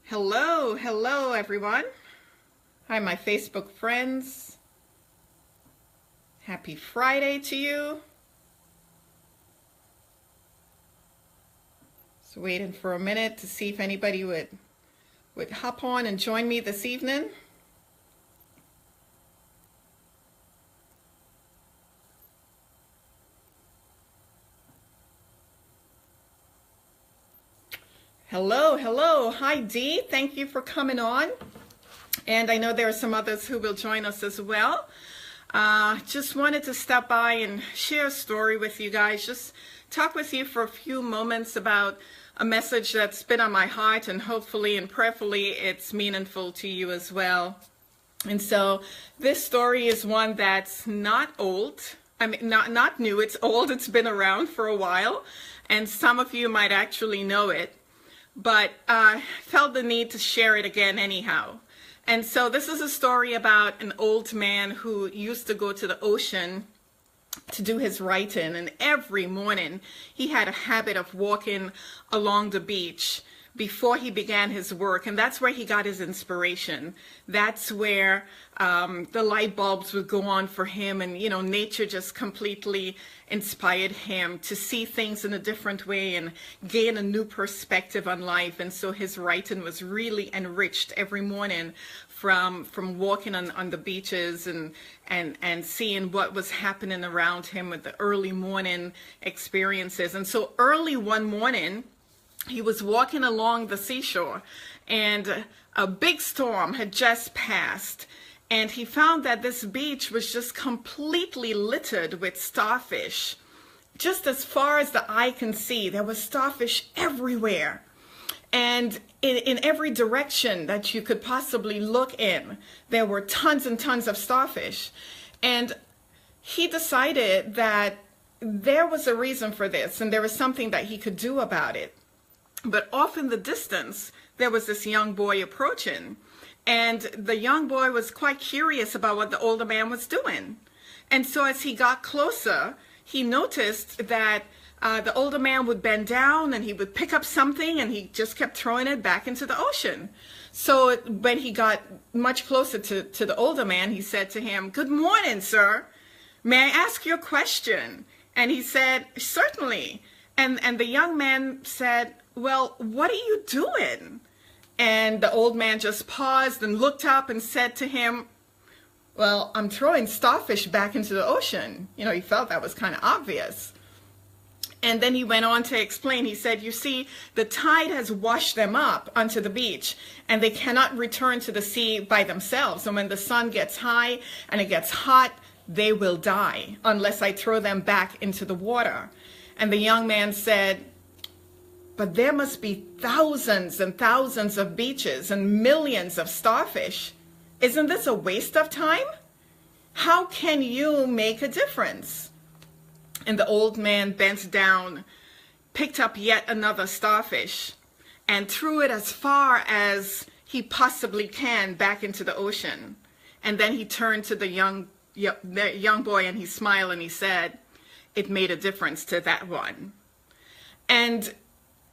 Hello everyone. Hi my Facebook friends. Happy Friday to you. Just waiting for a minute to see if anybody would hop on and join me this evening. Hello. Hi Dee, thank you for coming on. And I know there are some others who will join us as well. Just wanted to stop by and share a story with you guys. Just talk with you for a few moments about a message that's been on my heart, and hopefully and prayerfully it's meaningful to you as well. And so this story is one that's not old. I mean, not new, it's old. It's been around for a while, and some of you might actually know it. But I felt the need to share it again anyhow. And so this is a story about an old man who used to go to the ocean to do his writing, and every morning he had a habit of walking along the beach before he began his work, and that's where he got his inspiration. That's where the light bulbs would go on for him, and nature just completely inspired him to see things in a different way and gain a new perspective on life. And so his writing was really enriched every morning from walking on the beaches and seeing what was happening around him with the early morning experiences. And so early one morning, he was walking along the seashore, and a big storm had just passed, and he found that this beach was just completely littered with starfish. Just as far as the eye can see, there was starfish everywhere. And in every direction that you could possibly look in, there were tons and tons of starfish. And he decided that there was a reason for this, and there was something that he could do about it. But off in the distance, there was this young boy approaching. And the young boy was quite curious about what the older man was doing. And so as he got closer, he noticed that the older man would bend down and he would pick up something, and he just kept throwing it back into the ocean. So when he got much closer to the older man, he said to him, "Good morning, sir. May I ask you a question?" And he said, "Certainly." And the young man said, "Well, what are you doing?" And the old man just paused and looked up and said to him, "Well, I'm throwing starfish back into the ocean." He felt that was kind of obvious. And then he went on to explain. He said, "You see, the tide has washed them up onto the beach, and they cannot return to the sea by themselves. And when the sun gets high and it gets hot, they will die unless I throw them back into the water." And the young man said, "But there must be thousands and thousands of beaches and millions of starfish. Isn't this a waste of time? How can you make a difference?" And the old man bent down, picked up yet another starfish, and threw it as far as he possibly can back into the ocean. And then he turned to the young boy, and he smiled and he said, "It made a difference to that one." And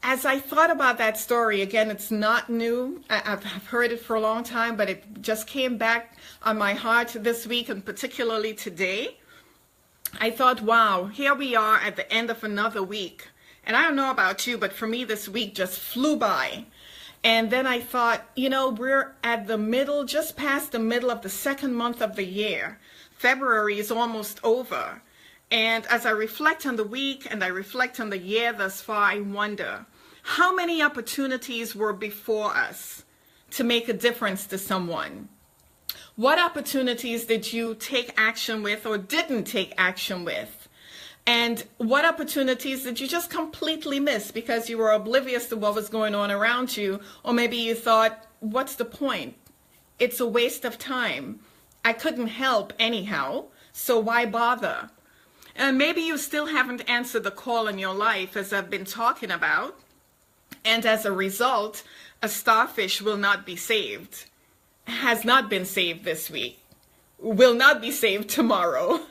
as I thought about that story, again, it's not new. I've heard it for a long time, but it just came back on my heart this week, and particularly today. I thought, wow, here we are at the end of another week. And I don't know about you, but for me, this week just flew by. And then I thought, we're at the middle, just past the middle of the second month of the year. February is almost over. And as I reflect on the week and I reflect on the year thus far, I wonder, how many opportunities were before us to make a difference to someone? What opportunities did you take action with or didn't take action with? And what opportunities did you just completely miss because you were oblivious to what was going on around you? Or maybe you thought, what's the point? It's a waste of time. I couldn't help anyhow, so why bother? And maybe you still haven't answered the call in your life, as I've been talking about. And as a result, a starfish will not be saved, has not been saved this week, will not be saved tomorrow.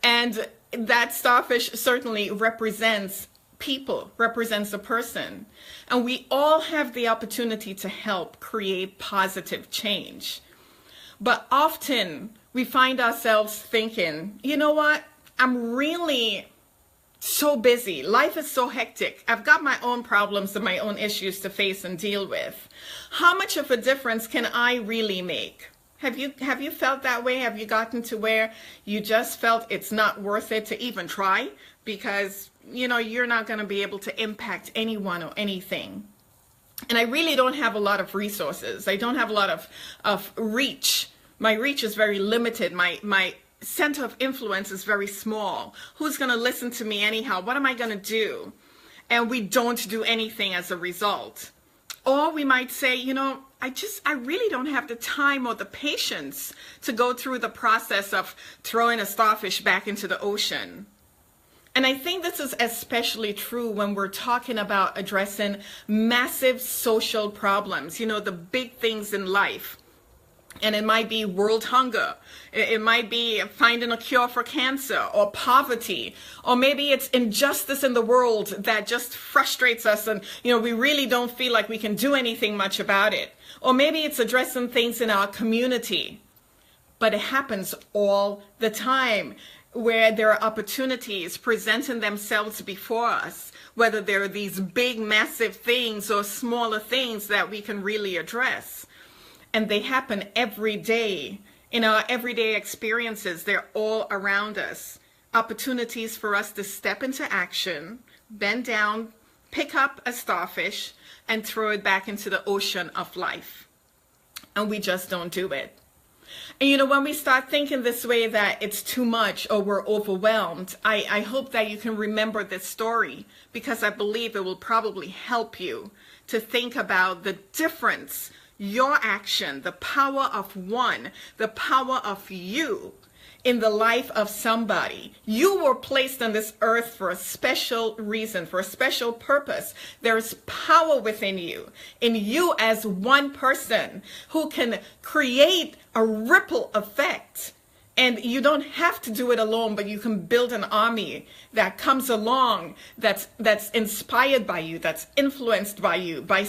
And that starfish certainly represents people, represents a person. And we all have the opportunity to help create positive change. But often we find ourselves thinking, you know what? I'm really so busy. Life is so hectic. I've got my own problems and my own issues to face and deal with. How much of a difference can I really make? Have you felt that way? Have you gotten to where you just felt it's not worth it to even try because, you know, you're not going to be able to impact anyone or anything? And I really don't have a lot of resources. I don't have a lot of reach. My reach is very limited. My center of influence is very small. Who's going to listen to me anyhow? What am I going to do? And we don't do anything as a result. Or we might say, you know, I really don't have the time or the patience to go through the process of throwing a starfish back into the ocean. And I think this is especially true when we're talking about addressing massive social problems, you know, the big things in life. And it might be world hunger. It might be finding a cure for cancer or poverty, or maybe it's injustice in the world that just frustrates us and, you know, we really don't feel like we can do anything much about it. Or maybe it's addressing things in our community. But it happens all the time where there are opportunities presenting themselves before us, whether they're these big, massive things or smaller things that we can really address. And they happen every day. In our everyday experiences, they're all around us. Opportunities for us to step into action, bend down, pick up a starfish, and throw it back into the ocean of life. And we just don't do it. And you know, when we start thinking this way that it's too much or we're overwhelmed, I hope that you can remember this story, because I believe it will probably help you to think about the difference your action, the power of one, the power of you in the life of somebody. You were placed on this earth for a special reason, for a special purpose. There is power within you, in you as one person who can create a ripple effect. And you don't have to do it alone, but you can build an army that comes along, that's inspired by you, that's influenced by you, by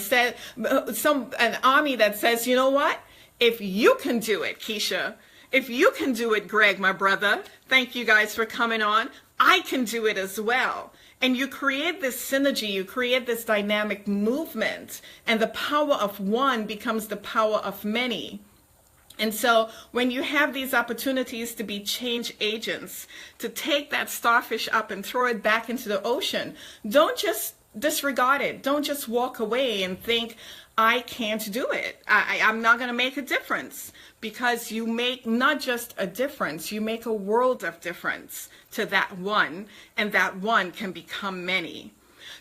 an army that says, you know what? If you can do it, Keisha, if you can do it, Greg, my brother, thank you guys for coming on, I can do it as well. And you create this synergy, you create this dynamic movement, and the power of one becomes the power of many. And so when you have these opportunities to be change agents, to take that starfish up and throw it back into the ocean, don't just disregard it. Don't just walk away and think, I can't do it. I'm not going to make a difference. Because you make not just a difference, you make a world of difference to that one, and that one can become many.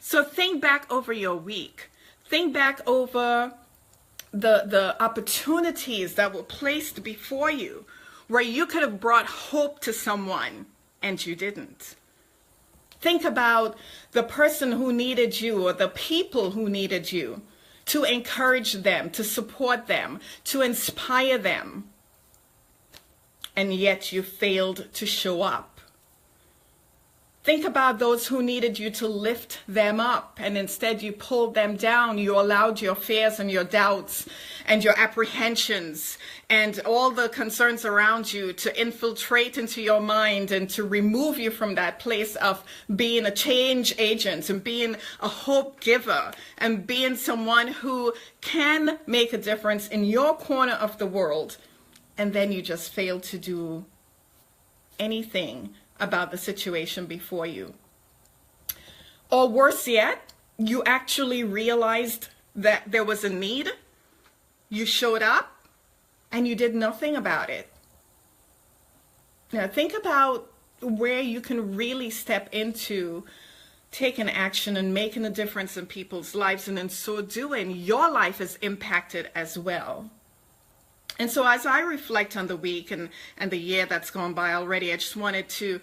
So think back over your week. Think back over the opportunities that were placed before you, where you could have brought hope to someone and you didn't. Think about the person who needed you, or the people who needed you, to encourage them, to support them, to inspire them. And yet you failed to show up. Think about those who needed you to lift them up, and instead you pulled them down. You allowed your fears and your doubts and your apprehensions and all the concerns around you to infiltrate into your mind and to remove you from that place of being a change agent and being a hope giver and being someone who can make a difference in your corner of the world. And then you just failed to do anything about the situation before you. Or worse yet, you actually realized that there was a need, you showed up, and you did nothing about it. Now think about where you can really step into taking action and making a difference in people's lives, and in so doing, your life is impacted as well. And so as I reflect on the week and the year that's gone by already, I just wanted to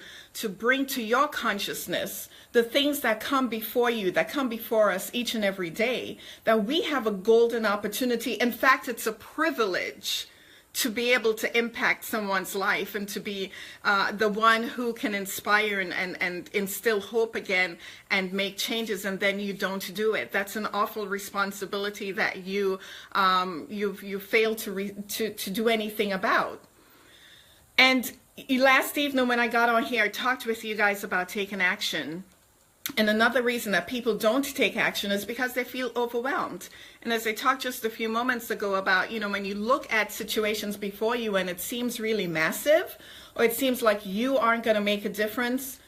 bring to your consciousness the things that come before you, that come before us each and every day, that we have a golden opportunity. In fact, it's a privilege to be able to impact someone's life and to be the one who can inspire and instill hope again and make changes, and then you don't do it. That's an awful responsibility that you fail to do anything about. And last evening when I got on here, I talked with you guys about taking action. And another reason that people don't take action is because they feel overwhelmed. And as I talked just a few moments ago about, when you look at situations before you and it seems really massive, or it seems like you aren't going to make a difference,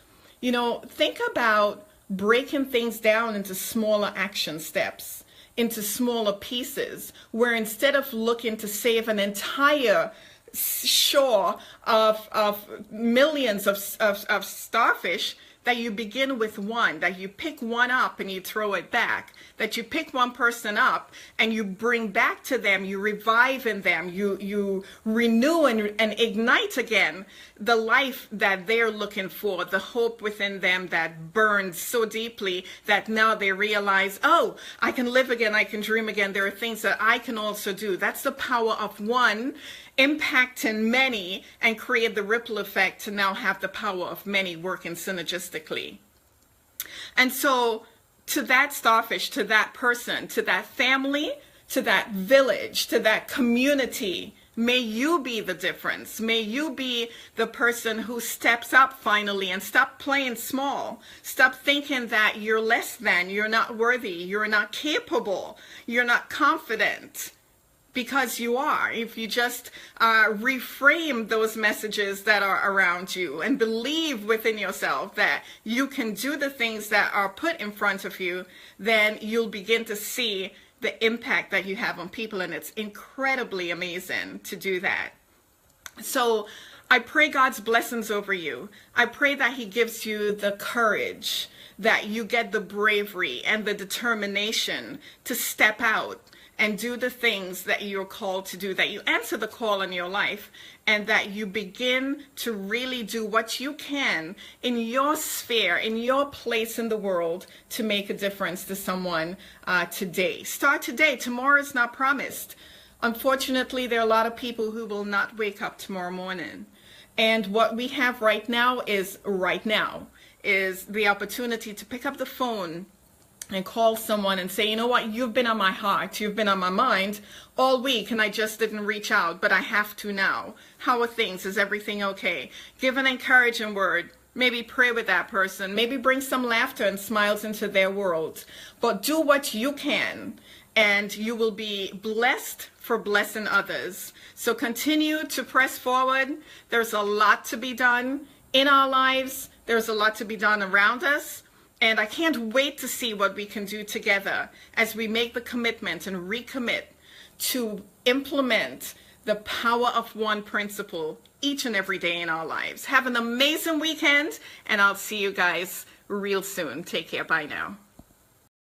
think about breaking things down into smaller action steps, into smaller pieces, where instead of looking to save an entire shore of millions of starfish, that you begin with one, that you pick one up and you throw it back, that you pick one person up and you bring back to them, you revive in them, you renew and ignite again the life that they're looking for, the hope within them that burns so deeply that now they realize, oh, I can live again, I can dream again, there are things that I can also do. That's the power of one impacting many and create the ripple effect to now have the power of many working synergistically. And so to that starfish, to that person, to that family, to that village, to that community, may you be the difference. May you be the person who steps up finally and stop playing small. Stop thinking that you're less than, you're not worthy, you're not capable, you're not confident. Because you are, if you just reframe those messages that are around you and believe within yourself that you can do the things that are put in front of you, then you'll begin to see the impact that you have on people, and it's incredibly amazing to do that. So I pray God's blessings over you. I pray that He gives you the courage, that you get the bravery and the determination to step out and do the things that you're called to do, that you answer the call in your life, and that you begin to really do what you can in your sphere, in your place in the world, to make a difference to someone today. Start today. Tomorrow is not promised. Unfortunately, there are a lot of people who will not wake up tomorrow morning. And what we have right now is the opportunity to pick up the phone and call someone and say, you know what, you've been on my heart, you've been on my mind all week, and I just didn't reach out, but I have to now. How are things? Is everything okay? Give an encouraging word. Maybe pray with that person. Maybe bring some laughter and smiles into their world. But do what you can, and you will be blessed for blessing others. So continue to press forward. There's a lot to be done in our lives. There's a lot to be done around us. And I can't wait to see what we can do together as we make the commitment and recommit to implement the power of one principle each and every day in our lives. Have an amazing weekend, and I'll see you guys real soon. Take care. Bye now.